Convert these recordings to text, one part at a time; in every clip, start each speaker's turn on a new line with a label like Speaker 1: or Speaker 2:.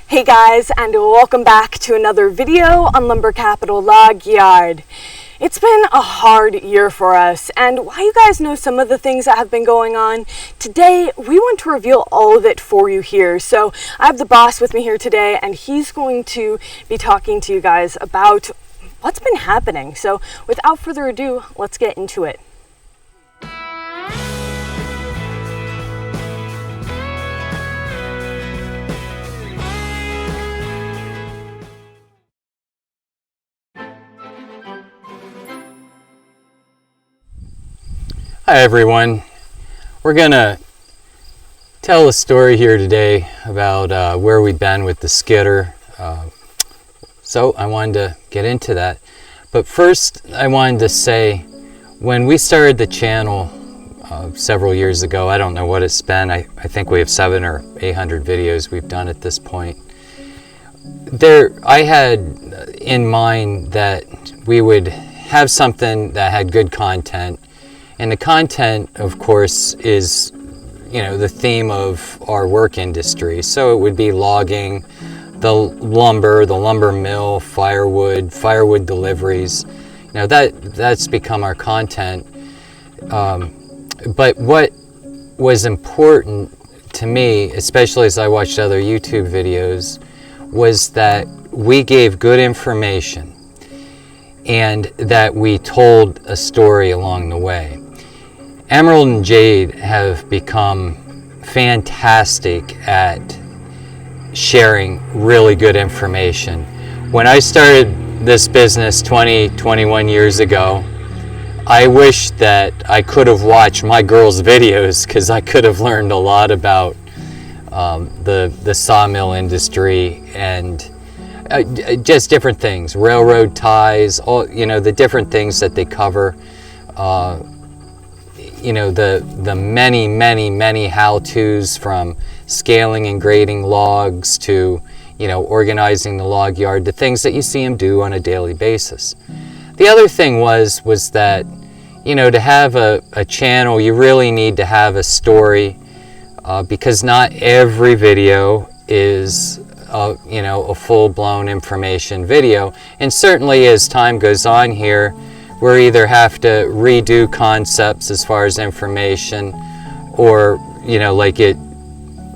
Speaker 1: Hey guys, and welcome back to another video on Lumber Capital Log Yard. It's been a hard year for us, and while you guys know some of the things that have been going on, today we want to reveal all of it for you here. So I have the boss with me here today, and he's going to be talking to you guys about what's been happening. So without further ado, let's get into it.
Speaker 2: Hi everyone, we're gonna tell a story here today about where we've been with the skidder. So I wanted to get into that, but first I wanted to say, when we started the channel several years ago, I don't know what it's been, I think we have 700 or 800 videos we've done at this point. I had in mind that we would have something that had good content. And the content, of course, is, the theme of our work industry. So it would be logging, the lumber mill, firewood deliveries. That's become our content. But what was important to me, especially as I watched other YouTube videos, was that we gave good information and that we told a story along the way. Emerald and Jade have become fantastic at sharing really good information. When I started this business 21 years ago, I wish that I could have watched my girls' videos, because I could have learned a lot about the sawmill industry and just different things, railroad ties, all the different things that they cover. The many how-tos, from scaling and grading logs to, organizing the log yard, the things that you see them do on a daily basis. The other thing was that, to have a channel, you really need to have a story, because not every video is, a full-blown information video. And certainly as time goes on here, we either have to redo concepts as far as information, or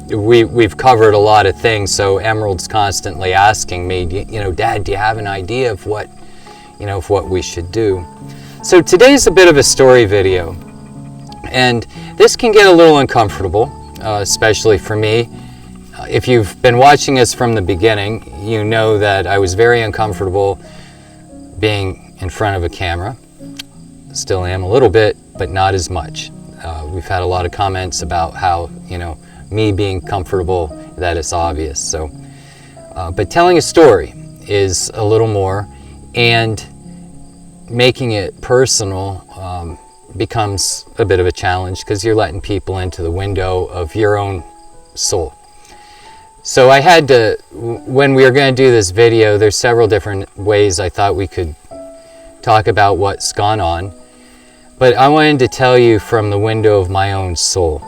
Speaker 2: we've covered a lot of things. So Emerald's constantly asking me, Dad, do you have an idea of what we should do? So today's a bit of a story video, and this can get a little uncomfortable, especially for me. If you've been watching us from the beginning, you know that I was very uncomfortable being in front of a camera. Still am a little bit, but not as much. We've had a lot of comments about how, me being comfortable, that it's obvious. So, but telling a story is a little more, and making it personal becomes a bit of a challenge, because you're letting people into the window of your own soul. So I had to, when we were going to do this video, there's several different ways I thought we could talk about what's gone on, but I wanted to tell you from the window of my own soul.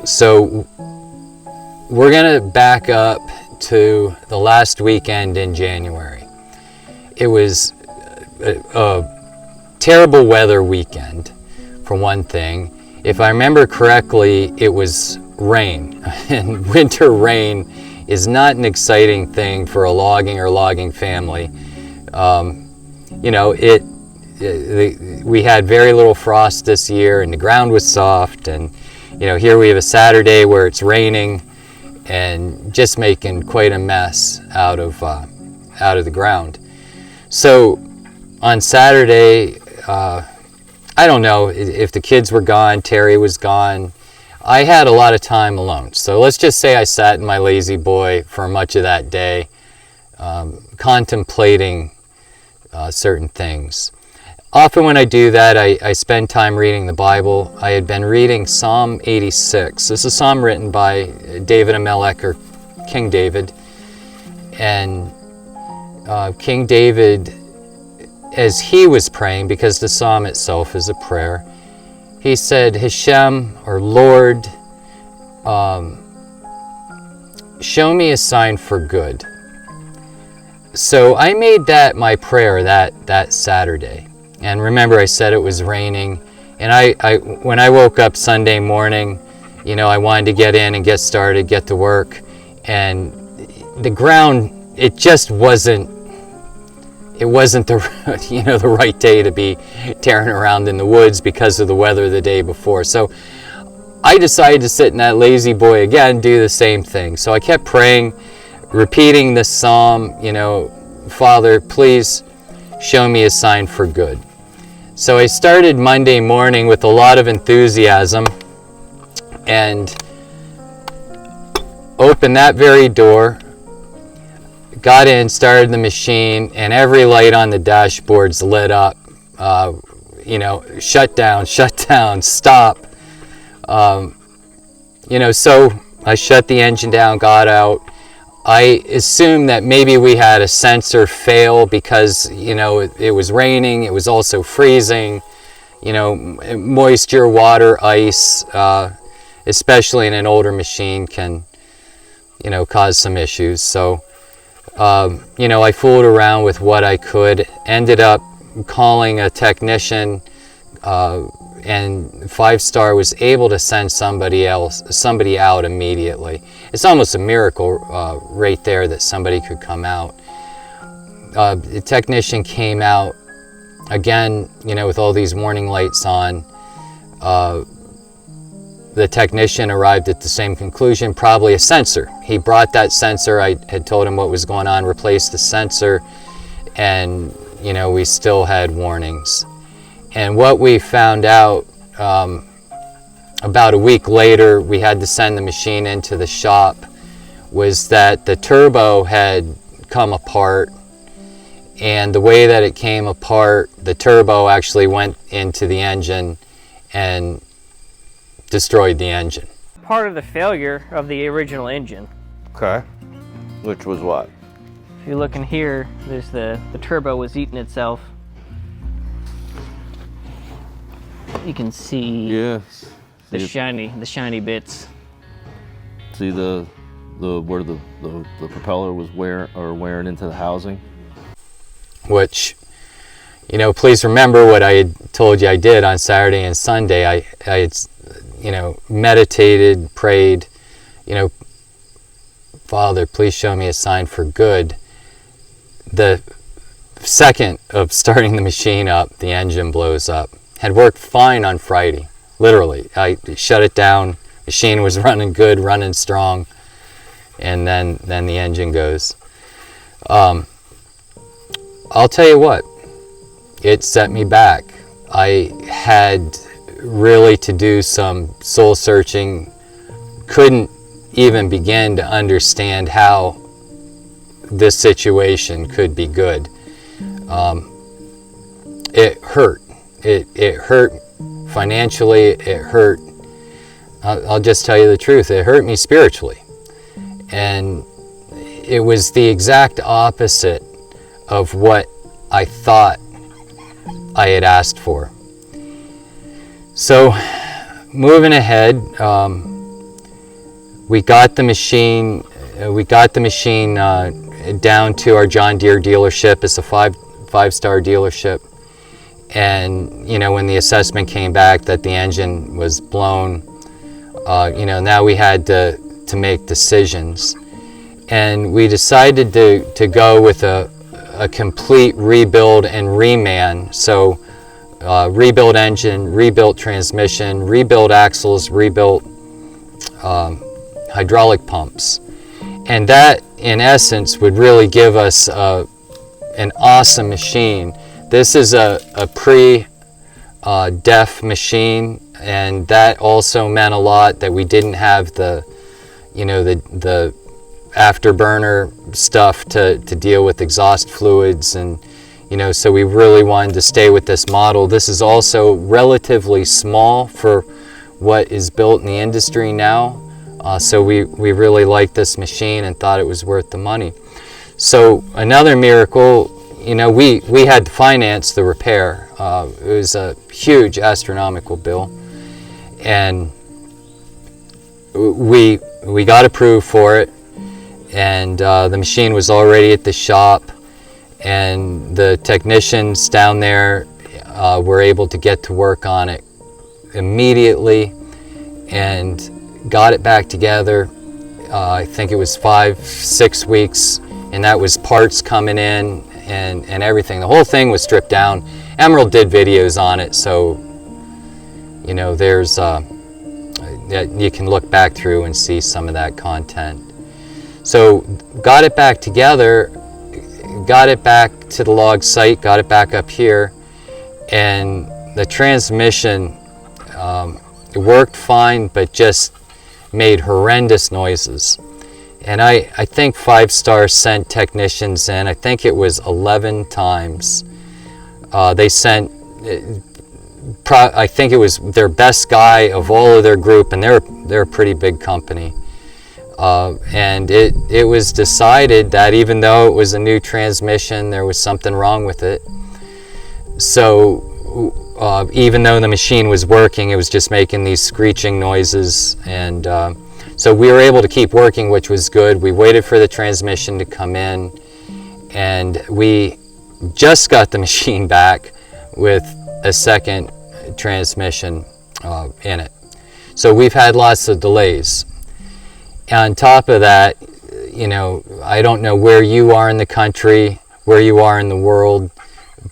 Speaker 2: So we're going to back up to the last weekend in January. It was a terrible weather weekend, for one thing. If I remember correctly, it was rain, and winter rain is not an exciting thing for a logging family. We had very little frost this year, and the ground was soft, and here we have a Saturday where it's raining and just making quite a mess out of the ground. So on Saturday, I don't know if the kids were gone, Terry was gone, I had a lot of time alone. So let's just say I sat in my lazy boy for much of that day, contemplating certain things. Often when I do that, I spend time reading the Bible. I had been reading Psalm 86. This is a psalm written by David Amelech, or King David. And King David, as he was praying, because the psalm itself is a prayer, he said, Hashem, or Lord, show me a sign for good. So I made that my prayer that Saturday. And remember, I said it was raining. And when I woke up Sunday morning, you know, I wanted to get in and get started, get to work. And the ground, it just wasn't the, you know, the right day to be tearing around in the woods because of the weather the day before. So I decided to sit in that lazy boy again, do the same thing. So I kept praying, repeating this psalm, you know, Father, please show me a sign for good. So I started Monday morning with a lot of enthusiasm and opened that very door, got in, started the machine, and every light on the dashboard's lit up. You know, shut down, stop. You know, so I shut the engine down, got out. I assumed that maybe we had a sensor fail because, you know, it was raining, it was also freezing, you know, moisture, water, ice, especially in an older machine can, you know, cause some issues. So, you know, I fooled around with what I could, ended up calling a technician, and 5 Star was able to send somebody out immediately. It's almost a miracle right there that somebody could come out. The technician came out again, you know, with all these warning lights on. The technician arrived at the same conclusion, probably a sensor. He brought that sensor. I had told him what was going on, replaced the sensor, and, you know, we still had warnings. And what we found out about a week later, we had to send the machine into the shop, was that the turbo had come apart. And the way that it came apart, the turbo actually went into the engine and destroyed the engine.
Speaker 3: Part of the failure of the original engine.
Speaker 4: Okay. Which was what?
Speaker 3: If you look in here, there's the turbo was eating itself. You can see
Speaker 4: Yes.
Speaker 3: the shiny bits.
Speaker 4: See the where the propeller was wearing into the housing.
Speaker 2: Which, you know, please remember what I had told you I did on Saturday and Sunday. I had, you know, meditated, prayed, you know, Father, please show me a sign for good. The second of starting the machine up, the engine blows up. Had worked fine on Friday, literally. I shut it down, machine was running good, running strong, and then the engine goes. I'll tell you what, it set me back. I had really to do some soul searching, couldn't even begin to understand how this situation could be good. It hurt. It hurt financially, it hurt, I'll just tell you the truth, it hurt me spiritually. And it was the exact opposite of what I thought I had asked for. So, moving ahead, we got the machine down to our John Deere dealership. It's a five-star dealership. And, you know, when the assessment came back that the engine was blown, you know, now we had to make decisions. And we decided to go with a complete rebuild and reman. So, rebuild engine, rebuilt transmission, rebuilt axles, rebuilt hydraulic pumps. And that, in essence, would really give us an awesome machine. This is a pre-def machine, and that also meant a lot that we didn't have the afterburner stuff to deal with exhaust fluids, and so we really wanted to stay with this model. This is also relatively small for what is built in the industry now, so we really liked this machine and thought it was worth the money. So another miracle, we had to finance the repair. It was a huge astronomical bill, and we got approved for it. and the machine was already at the shop, and the technicians down there were able to get to work on it immediately and got it back together. I think it was 5-6 weeks, and that was parts coming in and everything. The whole thing was stripped down. Emerald did videos on it, so you know, there's you can look back through and see some of that content. So got it back together, got it back to the log site, got it back up here, and the transmission it worked fine, but just made horrendous noises. And I think 5-Star sent technicians in, I think it was 11 times. They sent, I think it was their best guy of all of their group, and they're a pretty big company. And it was decided that even though it was a new transmission, there was something wrong with it. So even though the machine was working, it was just making these screeching noises, and so we were able to keep working, which was good. We waited for the transmission to come in, and we just got the machine back with a second transmission in it. So we've had lots of delays. On top of that, you know, I don't know where you are in the country, where you are in the world,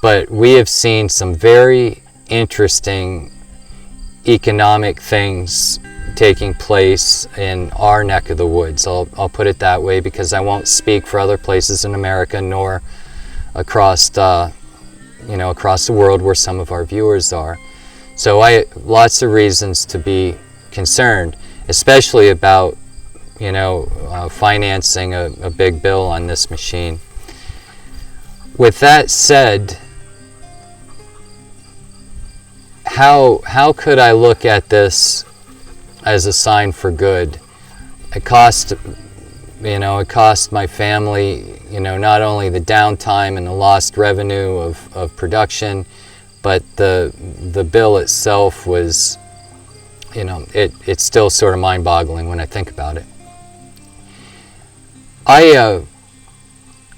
Speaker 2: but we have seen some very interesting economic things taking place in our neck of the woods. I'll put it that way, because I won't speak for other places in America nor across across the world where some of our viewers are. So lots of reasons to be concerned, especially about financing a big bill on this machine. With that said, how could I look at this as a sign for good? It cost my family, not only the downtime and the lost revenue of production, but the bill itself was, it's still sort of mind-boggling when I think about it. I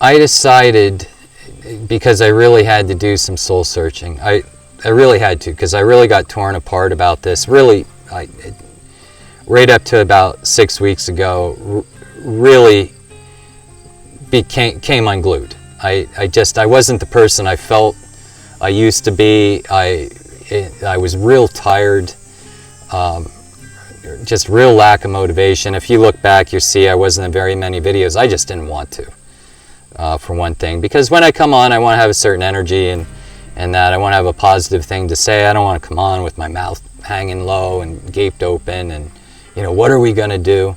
Speaker 2: decided, because I really had to do some soul searching. I really had to, because I really got torn apart about this. Really, right up to about 6 weeks ago, really came unglued. I wasn't the person I felt I used to be. I was real tired. Just real lack of motivation. If you look back, you see I wasn't in very many videos. I just didn't want to, for one thing, because when I come on, I want to have a certain energy and that I want to have a positive thing to say. I don't want to come on with my mouth hanging low and gaped open and, what are we going to do?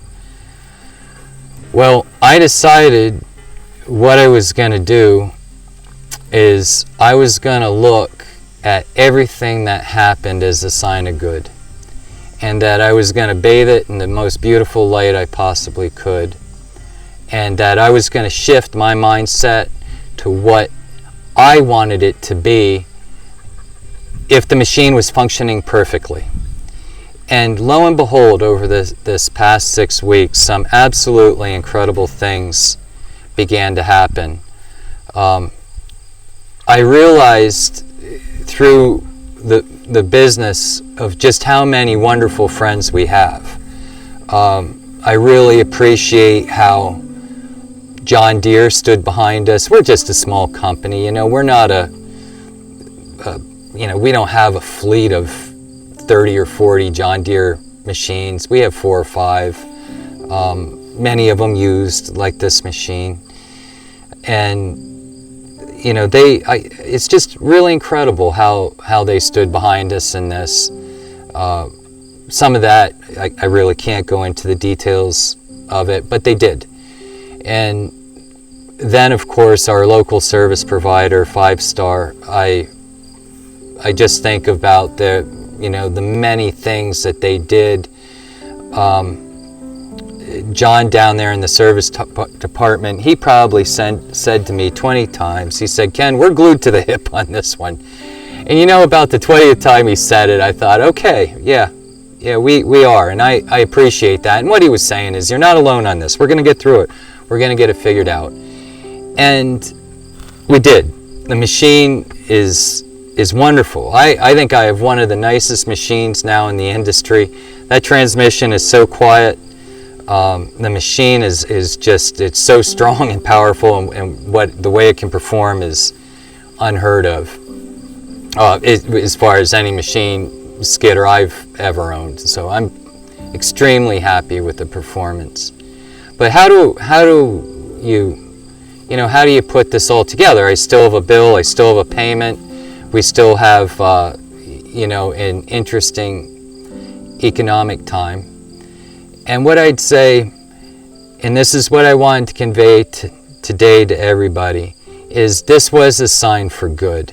Speaker 2: Well, I decided what I was going to do is I was going to look at everything that happened as a sign of good, and that I was going to bathe it in the most beautiful light I possibly could, and that I was going to shift my mindset to what I wanted it to be if the machine was functioning perfectly. And lo and behold, over this past 6 weeks, some absolutely incredible things began to happen. I realized through the business of just how many wonderful friends we have. I really appreciate how John Deere stood behind us. We're just a small company, we're not we don't have a fleet of 30 or 40 John Deere machines. We have 4 or 5, many of them used, like this machine. And it's just really incredible how they stood behind us in this. Some of that I really can't go into the details of it, but they did. And then, of course, our local service provider, 5-Star, I just think about the many things that they did. John down there in the service department, he probably said to me 20 times, he said, "Ken, we're glued to the hip on this one." And about the 20th time he said it, I thought, okay, yeah, we are. And I appreciate that. And what he was saying is, you're not alone on this. We're going to get through it. We're going to get it figured out. And we did. The machine is wonderful. I think I have one of the nicest machines now in the industry. That transmission is so quiet. The machine is just, it's so strong and powerful, and the way it can perform is unheard of as far as any machine skidder I've ever owned. So I'm extremely happy with the performance. But how do you put this all together? I still have a bill, I still have a payment, we still have an interesting economic time. And what I'd say, and this is what I wanted to convey today to everybody, is this was a sign for good.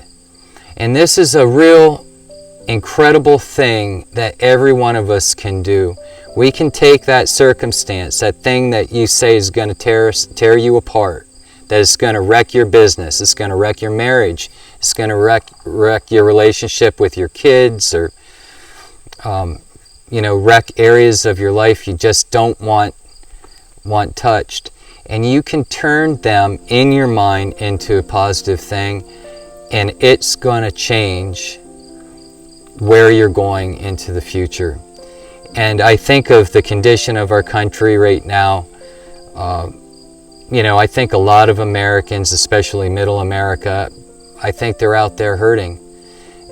Speaker 2: And this is a real incredible thing that every one of us can do. We can take that circumstance, that thing that you say is going to tear you apart, that is going to wreck your business, it's going to wreck your marriage, it's going to wreck your relationship with your kids, or wreck areas of your life you just don't want touched. And you can turn them in your mind into a positive thing, and it's going to change where you're going into the future. And I think of the condition of our country right now. I think a lot of Americans, especially middle America, I think they're out there hurting.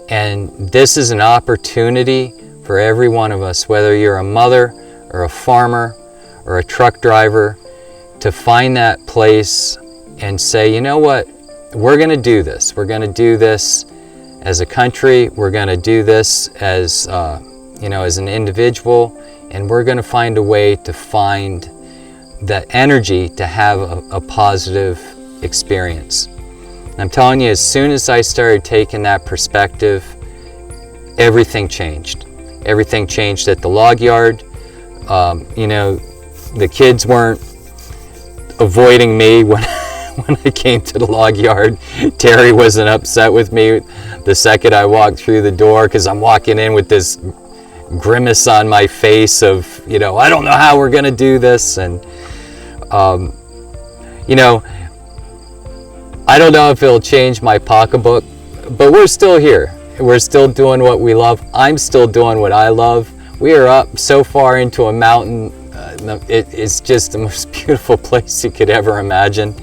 Speaker 2: And this is an opportunity for every one of us, whether you're a mother or a farmer or a truck driver, to find that place and say, you know what, we're going to do this. We're going to do this as a country. We're going to do this as an individual, and we're going to find a way to find that energy to have a positive experience. And I'm telling you, as soon as I started taking that perspective, everything changed. Everything changed at the log yard. The kids weren't avoiding me when I came to the log yard. Terry wasn't upset with me the second I walked through the door, because I'm walking in with this grimace on my face of, I don't know how we're going to do this. And, I don't know if it'll change my pocketbook, but we're still here. We're still doing what we love. I'm still doing what I love. We are up so far into a mountain. It's just the most beautiful place you could ever imagine.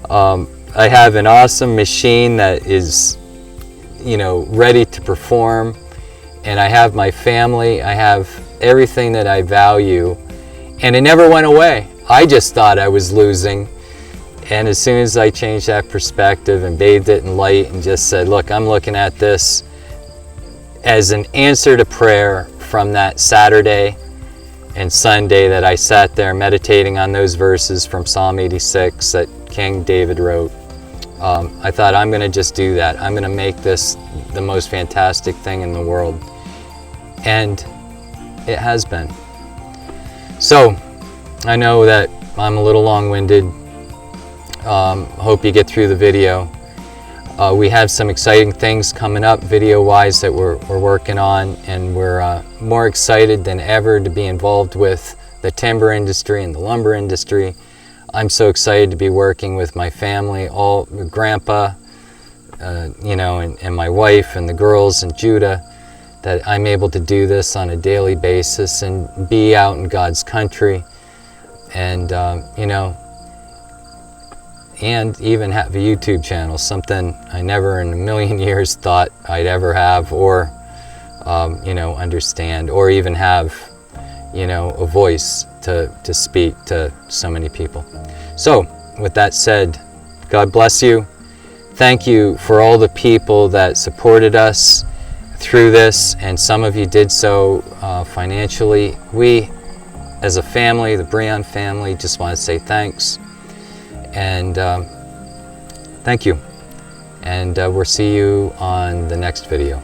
Speaker 2: I have an awesome machine that is, ready to perform. And I have my family. I have everything that I value. And it never went away. I just thought I was losing. And as soon as I changed that perspective and bathed it in light and just said, look, I'm looking at this as an answer to prayer from that Saturday and Sunday that I sat there meditating on those verses from Psalm 86 that King David wrote. I thought, I'm going to just do that. I'm going to make this the most fantastic thing in the world. And it has been. So, I know that I'm a little long-winded. Hope you get through the video. We have some exciting things coming up video-wise that we're working on, and we're more excited than ever to be involved with the timber industry and the lumber industry. I'm so excited to be working with my family, all Grandpa, and my wife and the girls and Judah, that I'm able to do this on a daily basis and be out in God's country, and and even have a YouTube channel, something I never in a million years thought I'd ever have, or understand, or even have a voice to speak to so many people. So with that said, God bless you. Thank you for all the people that supported us through this, and some of you did so financially. We, as a family, the Breon family, just want to say thanks. And thank you. And we'll see you on the next video.